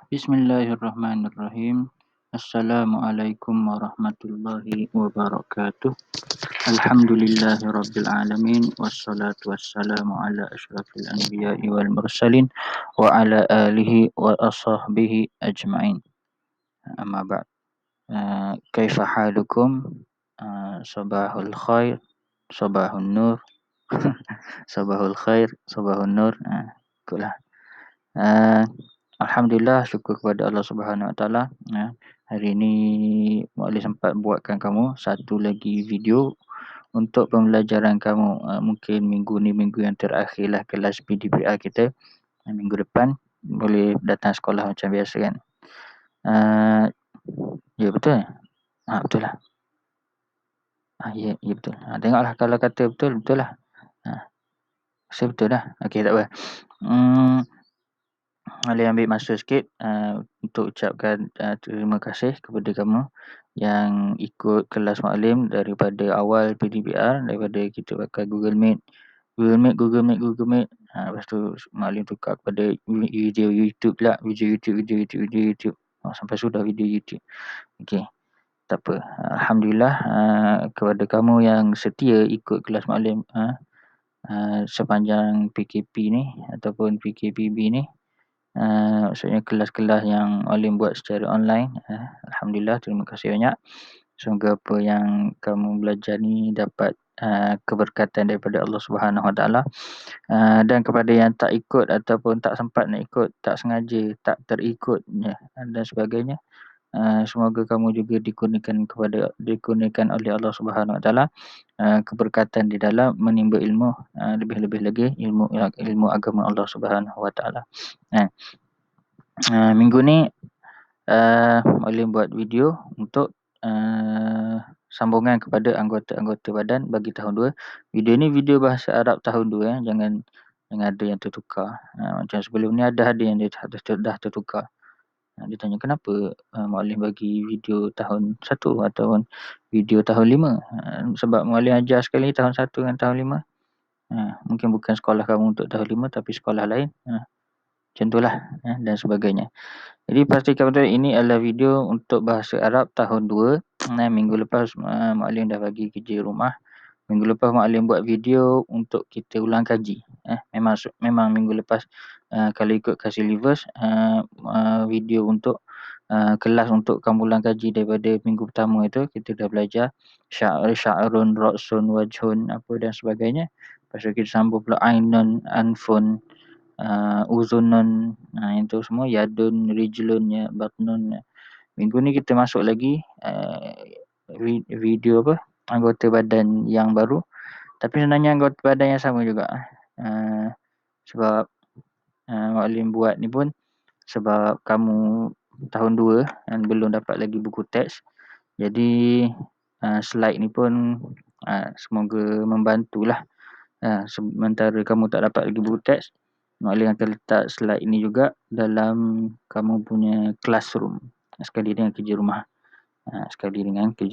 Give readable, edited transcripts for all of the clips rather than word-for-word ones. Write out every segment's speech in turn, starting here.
Bismillahirrahmanirrahim. Assalamualaikum warahmatullahi wabarakatuh. Alhamdulillahirabbil alamin wassalatu wassalamu ala asyrafil anbiya'i wal mursalin wa ala alihi wa ashabihi ajma'in. Amma ba'd. Kaifa halukum? Sabahul khair, sabahun nur. Sabahul khair, sabahun nur. Itulah. Alhamdulillah, syukur kepada Allah Subhanahu Wa Taala. Hari ini Mu'alif sempat buatkan kamu satu lagi video untuk pembelajaran kamu. Mungkin minggu ni minggu yang terakhir lah kelas PDPR kita. Minggu depan boleh datang sekolah macam biasa kan. Ya betul. Betul lah. Ya betul. Tengoklah kalau kata betul, betul lah. Saya betul lah. Okey, tak apa. Boleh ambil masa sikit untuk ucapkan terima kasih kepada kamu yang ikut kelas Maklim daripada awal PDPR, daripada kita pakai Google Meet. Lepas tu Maklim tukar kepada video YouTube pula, video YouTube. Sampai sudah video YouTube. Okey, tak apa. Alhamdulillah kepada kamu yang setia ikut kelas Maklim sepanjang PKP ni ataupun PKPB ni. Maksudnya kelas-kelas yang Alim buat secara online. Alhamdulillah, terima kasih banyak. Semoga apa yang kamu belajar ni dapat keberkatan daripada Allah Subhanahu Wa Taala. Dan kepada yang tak ikut ataupun tak sempat nak ikut, tak sengaja, tak terikut dan sebagainya, semoga kamu juga dikurniakan oleh Allah Subhanahu Wa Taala keberkatan di dalam menimba ilmu, lebih-lebih lagi ilmu agama Allah Subhanahu Wa Taala. Minggu ni Alim buat video untuk sambungan kepada anggota-anggota badan bagi tahun 2. Video ni video bahasa Arab tahun 2 jangan ada yang tertukar. Macam sebelum ni ada yang dia dah tertukar. Dia tanya kenapa Mu'allim bagi video tahun 1 ataupun video tahun 5. Sebab Mu'allim ajar sekali tahun 1 dengan tahun 5. Mungkin bukan sekolah kamu untuk tahun 5 tapi sekolah lain. Macam itulah dan sebagainya. Jadi pastikan betul ini adalah video untuk bahasa Arab tahun 2. Minggu lepas Mu'allim dah bagi kerja rumah. Minggu lepas Mu'allim buat video untuk kita ulang kaji. Memang minggu lepas kalau ikut kasih syllabus video untuk kelas untuk kamu ulang kaji daripada minggu pertama itu kita dah belajar sya'run, ra'sun, wajhun apa dan sebagainya. Lepas tu kita sambung pula ainun, anfun, uzunun, itu semua, yadun, rijlun, batnun. Minggu ni kita masuk lagi video anggota badan yang baru, tapi sebenarnya anggota badan yang sama juga. Sebab Mu'allim buat ni pun sebab kamu tahun 2 dan belum dapat lagi buku teks. Jadi slide ni pun semoga membantulah. Sementara kamu tak dapat lagi buku teks, Mu'allim akan letak slide ini juga dalam kamu punya classroom sekali dengan kerja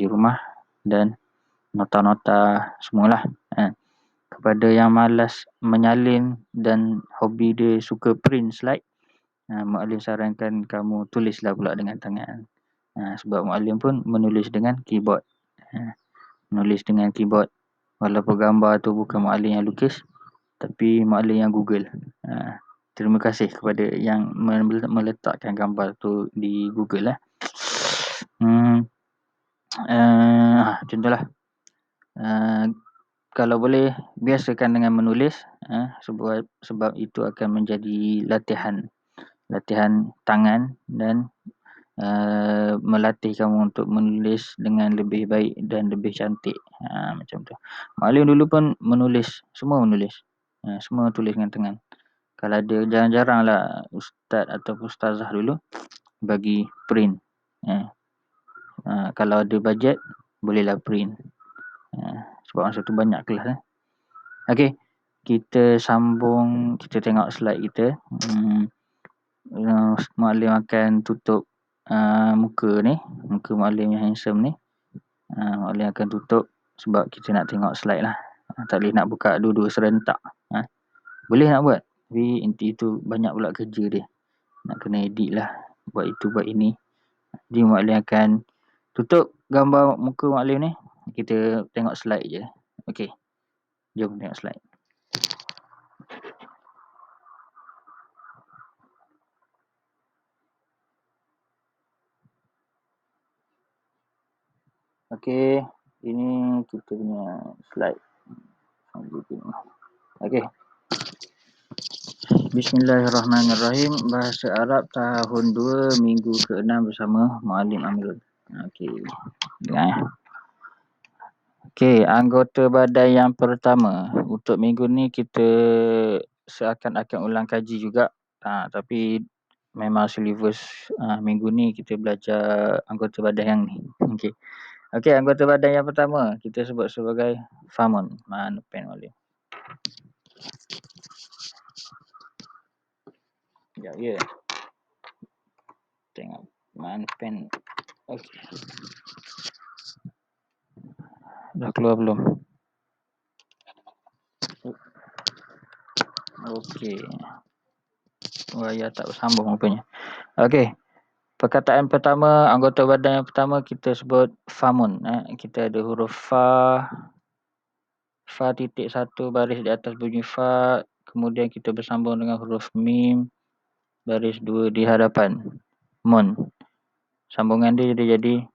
rumah dan nota-nota semualah. Kepada yang malas menyalin dan hobi dia suka print slide, Mu'allim sarankan kamu tulislah pula dengan tangan. Sebab Mu'allim pun menulis dengan keyboard. Walaupun gambar tu bukan Mu'allim yang lukis, tapi Mu'allim yang Google. Terima kasih kepada yang meletakkan gambar tu di Google. Contohlah. Kalau boleh biasakan dengan menulis, sebab itu akan menjadi latihan tangan dan melatih kamu untuk menulis dengan lebih baik dan lebih cantik. Macam tu. Mu'allim dulu pun semua tulis dengan tangan. Kalau ada, jarang-jarang lah ustaz atau ustazah dulu bagi print. Kalau ada bajet bolehlah print. Sebab masa tu banyak kelas. Okey, kita sambung, kita tengok slide kita. Mu'allim akan tutup muka Mu'allim yang handsome ni. Mu'allim akan tutup sebab kita nak tengok slide lah. Tak boleh nak buka dua-dua serentak. Boleh nak buat, tapi itu banyak pula kerja dia. Nak kena edit lah. buat itu, buat ini. Jadi Mak akan tutup gambar muka Mak ni. Kita tengok slide je. Okey. Jom tengok slide. Okey, ini kita punya slide. Okey. Bismillahirrahmanirrahim. Bahasa Arab tahun 2 minggu ke-6 bersama Muallim Amrul. Okey. Okey, anggota badan yang pertama. Untuk minggu ni kita seakan-akan ulang kaji juga. Tapi memang silibus minggu ni kita belajar anggota badan yang ni. Okey. Okey, anggota badan yang pertama kita sebut sebagai famun. Mana pen Muallim? Ya. Tengok mana pen. Okey. Dah keluar belum? Okey. Wayar tak bersambung rupanya. Okey. Perkataan pertama, anggota badan yang pertama kita sebut famun. Kita ada huruf fa. Fa titik satu baris di atas bunyi fa. Kemudian kita bersambung dengan huruf mim. Baris 2 di hadapan. Mun. Sambungan dia jadi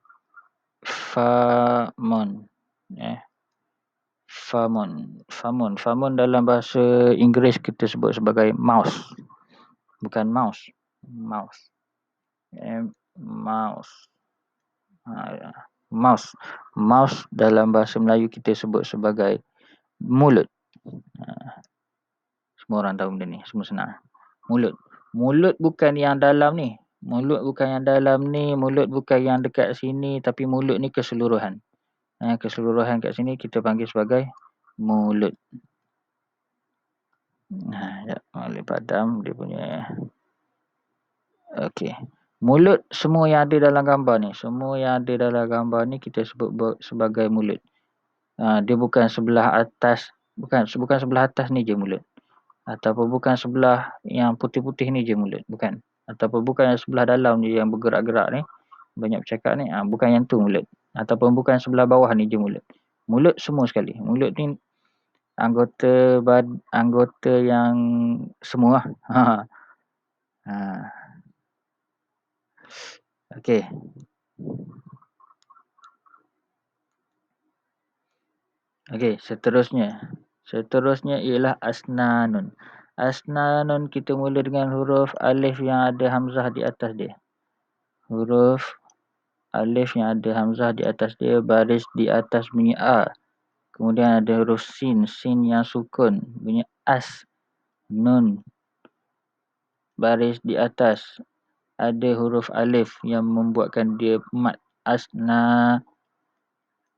famun. Famun. Famun dalam bahasa Inggeris kita sebut sebagai mouse. Bukan mouse. Mouse. Mouse dalam bahasa Melayu kita sebut sebagai mulut. Semua orang tahu benda ni. Semua senang. Mulut. Mulut bukan yang dalam ni. Mulut bukan yang dalam ni. Mulut bukan yang dekat sini. Tapi mulut ni keseluruhan. Keseluruhan kat sini kita panggil sebagai mulut. Boleh padam dia punya. Okey. Mulut semua yang ada dalam gambar ni. Semua yang ada dalam gambar ni kita sebut sebagai mulut. Dia bukan sebelah atas. Bukan sebelah atas ni je mulut. Ataupun bukan sebelah yang putih-putih ni je mulut. Bukan. Ataupun bukan sebelah dalam ni yang bergerak-gerak ni. Banyak bercakap ni. Bukan yang tu mulut. Ataupun bukan sebelah bawah ni je mulut. Mulut semua sekali. Mulut ni anggota yang semua. Okey. Okey, seterusnya. Seterusnya ialah asnanun. Asnanun kita mula dengan huruf alif yang ada hamzah di atas dia. Huruf alif yang ada hamzah di atas dia, baris di atas bunyi a. Kemudian ada huruf sin, sin yang sukun, bunyi as. Nun, baris di atas ada huruf alif yang membuatkan dia mat, asna.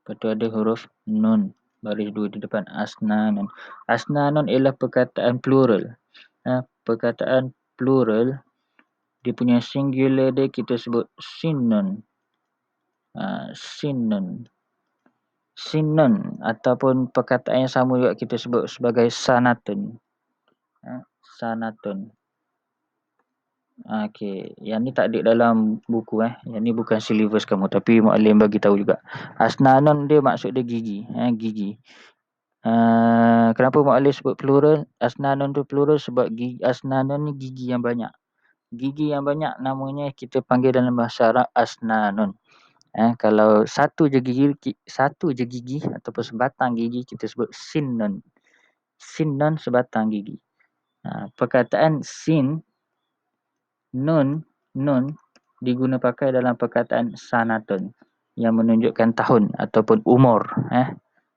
Lepas tu ada huruf nun, baris 2 di depan, asnanun. Asnanun ialah perkataan plural. Perkataan plural, dia punya singular dia kita sebut sinnun. Sinnun. Sinnun ataupun perkataan yang sama juga kita sebut sebagai sanatun. Sanatun. Okey, yang ni tak ada dalam buku Yang ni bukan silibus kamu tapi Muallim bagi tahu juga. Asnanun dia maksud dia gigi, gigi. Kenapa Muallim sebut plural? Asnanun tu plural sebab gigi, asnanun ni gigi yang banyak. Gigi yang banyak namanya kita panggil dalam bahasa Arab asnanun. Kalau satu je gigi ataupun sebatang gigi kita sebut sinnun. Sinnun sebatang gigi. Perkataan sin, nun diguna pakai dalam perkataan sanatun yang menunjukkan tahun ataupun umur.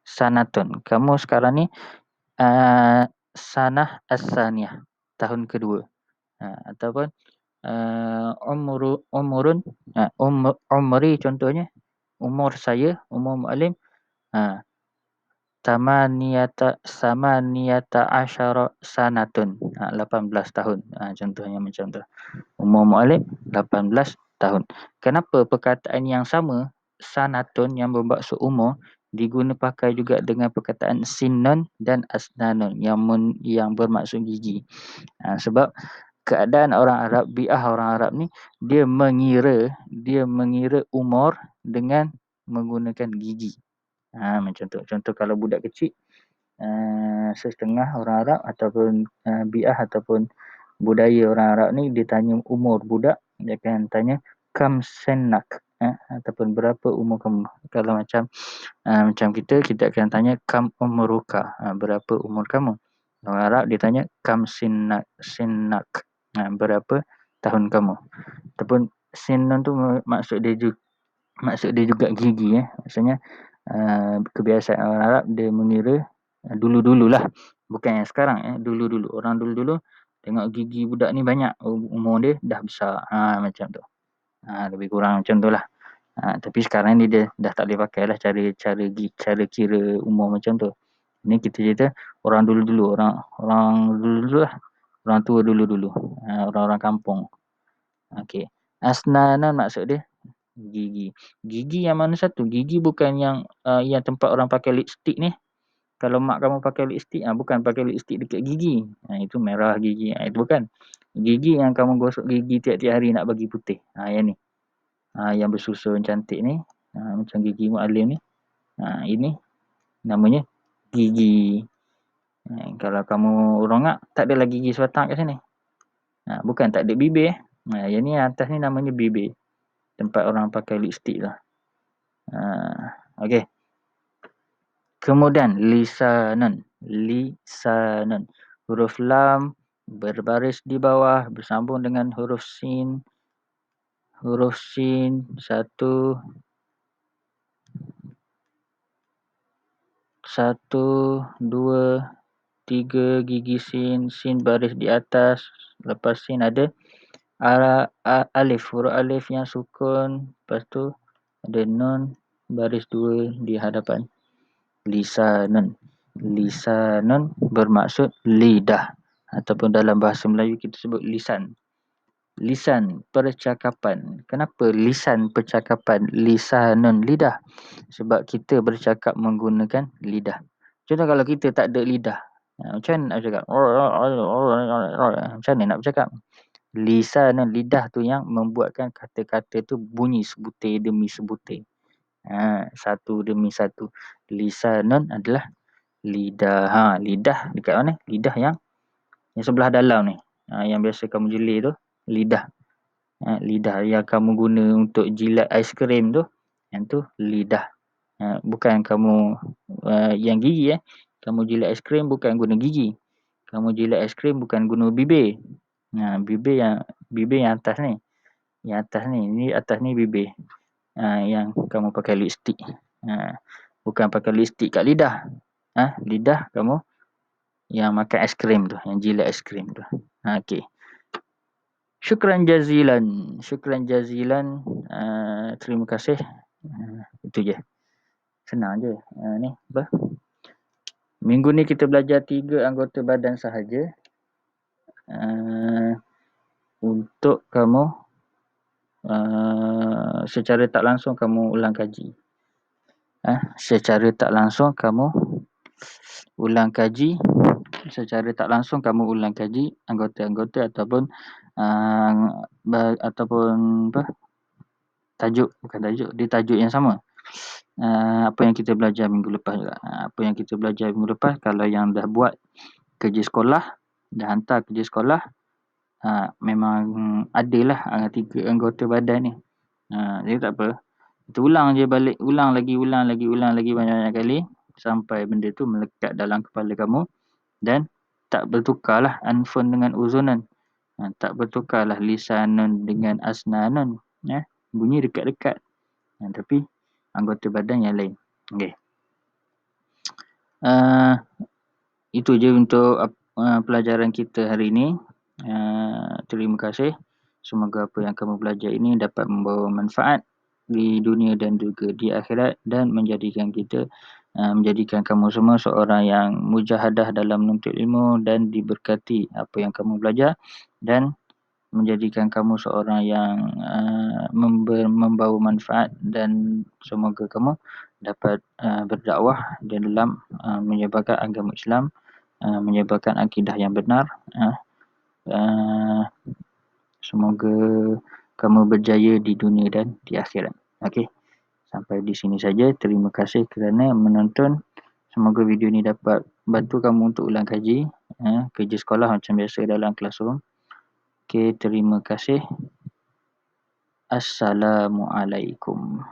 Sanatun. Kamu sekarang ni sanah as-saniyah, tahun kedua. Ataupun umri contohnya, umur saya, umur Muallim samaniyata asyara sanatun, 18 tahun. Contohnya macam tu. Umur Muallim 18 tahun. Kenapa perkataan yang sama, sanatun yang bermaksud umur, diguna pakai juga dengan perkataan sinnun dan asnanun yang bermaksud gigi. Sebab keadaan orang Arab, bi'ah orang Arab ni, dia mengira umur dengan menggunakan gigi. Macam tu. Contoh kalau budak kecil, setengah orang Arab ataupun bi'ah ataupun budaya orang Arab ni, dia tanya umur budak, dia akan tanya kam sennak, ataupun berapa umur kamu. Kalau macam kita akan tanya kam umruka, berapa umur kamu. Orang Arab dia tanya kam sinnak, berapa tahun kamu. Ataupun sinnun tu maksud dia juga gigi. Maksudnya kebiasaan orang Arab dia mengira dulu-dululah, bukan yang sekarang. Dulu-dulu, orang dulu-dulu tengok gigi budak ni banyak, umur dia dah besar, macam tu. Lebih kurang macam tu lah. Tapi sekarang ni dia dah tak boleh pakai lah cara kira umur macam tu. Ni kita cerita orang dulu-dulu, orang dulu-dulu lah, orang tua dulu-dulu, orang-orang kampung. Okey. Asnanan maksud dia gigi. Gigi yang mana satu? Gigi bukan yang tempat orang pakai lipstick ni. Kalau mak kamu pakai lipstick, bukan pakai lipstick dekat gigi. Itu merah gigi. Itu bukan. Gigi yang kamu gosok gigi tiap-tiap hari nak bagi putih. Yang ni. Yang bersusun cantik ni. Macam gigi Mu'alim ni. Ini namanya gigi. Kalau kamu rongak, tak ada lagi gigi sebatang kat sini. Bukan tak ada bibir. Yang ni atas ni namanya bibir. Tempat orang pakai lipstick lah. Okey. Kemudian lisanan. Huruf lam berbaris di bawah bersambung dengan huruf sin. Huruf sin 1 2 3 gigi sin baris di atas. Lepas sin ada alif, huruf alif yang sukun. Lepas tu ada nun baris 2 di hadapan. Lisanan bermaksud lidah, ataupun dalam bahasa Melayu kita sebut lisan. Lisan percakapan. Kenapa lisan percakapan? Lisanun lidah. Sebab kita bercakap menggunakan lidah. Contoh kalau kita tak ada lidah, macam mana nak bercakap? Macam mana nak bercakap? Lisanun lidah tu yang membuatkan kata-kata tu bunyi sebutir demi sebutir. Satu demi satu. Lisanun adalah lidah. Lidah dekat mana? Lidah yang sebelah dalam ni. Yang biasa kamu jelir tu, lidah. Lidah yang kamu guna untuk jilat aiskrim tu, yang tu lidah. Bukan kamu yang gigi. Kamu jilat aiskrim bukan guna gigi. Kamu jilat aiskrim bukan guna bibir. Bibir yang atas ni. Yang atas ni. Ni atas ni bibir. Yang kamu pakai lipstick. Bukan pakai lipstick kat lidah. Lidah kamu yang makan aiskrim tu, yang jilat aiskrim tu. Okey. Syukran jazilan. Terima kasih. Itu je. Senang je. Ni apa? Minggu ni kita belajar 3 anggota badan sahaja. Untuk kamu secara tak langsung kamu ulang kaji. Secara tak langsung kamu ulang kaji anggota-anggota ataupun apa, tajuk, bukan tajuk, dia tajuk yang sama. Apa yang kita belajar minggu lepas juga. Kalau yang dah buat kerja sekolah, dah hantar kerja sekolah, memang adalah 3 anggota badan ni. Jadi tak apa. Kita ulang je balik, ulang lagi banyak-banyak kali sampai benda tu melekat dalam kepala kamu dan tak bertukarlah anfun dengan uzunan. Tak bertukarlah lisanun dengan asnanun. Bunyi dekat-dekat. Tapi anggota badan yang lain. Okey. Itu je untuk pelajaran kita hari ini. Terima kasih. Semoga apa yang kamu belajar ini dapat membawa manfaat di dunia dan juga di akhirat dan menjadikan kamu semua seorang yang mujahadah dalam menuntut ilmu dan diberkati apa yang kamu belajar, dan menjadikan kamu seorang yang membawa manfaat, dan semoga kamu dapat berdakwah dalam menyebarkan agama Islam, menyebarkan akidah yang benar, Semoga kamu berjaya di dunia dan di akhirat. Okey, sampai di sini saja. Terima kasih kerana menonton. Semoga video ini dapat bantu kamu untuk ulang kaji kerja sekolah macam biasa dalam classroom. Okey, terima kasih. Assalamualaikum.